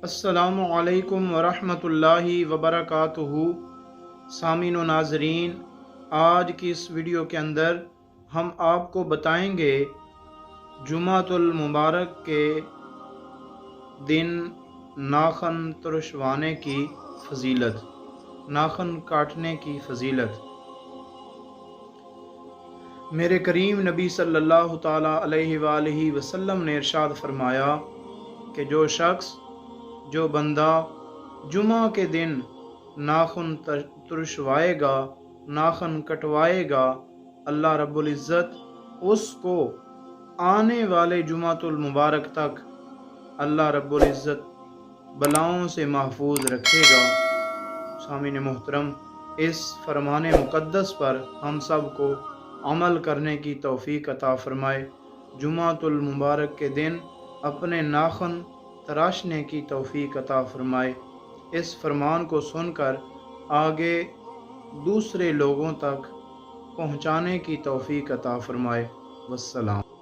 السلام علیکم ورحمۃ اللہ وبرکاتہ۔ سامعین و ناظرین، آج کی اس ویڈیو کے اندر ہم آپ کو بتائیں گے جمعۃ المبارک کے دن ناخن ترشوانے کی فضیلت، ناخن کاٹنے کی فضیلت۔ میرے کریم نبی صلی اللہ تعالیٰ علیہ وآلہ وسلم نے ارشاد فرمایا کہ جو بندہ جمعہ کے دن ناخن ترشوائے گا، ناخن کٹوائے گا، اللہ رب العزت اس کو آنے والے جمعۃ المبارک تک اللہ رب العزت بلاؤں سے محفوظ رکھے گا۔ سامعین محترم، اس فرمان مقدس پر ہم سب کو عمل کرنے کی توفیق عطا فرمائے۔ جمعۃ المبارک کے دن اپنے ناخن تراشنے کی توفیق عطا فرمائے۔ اس فرمان کو سن کر آگے دوسرے لوگوں تک پہنچانے کی توفیق عطا فرمائے۔ والسلام۔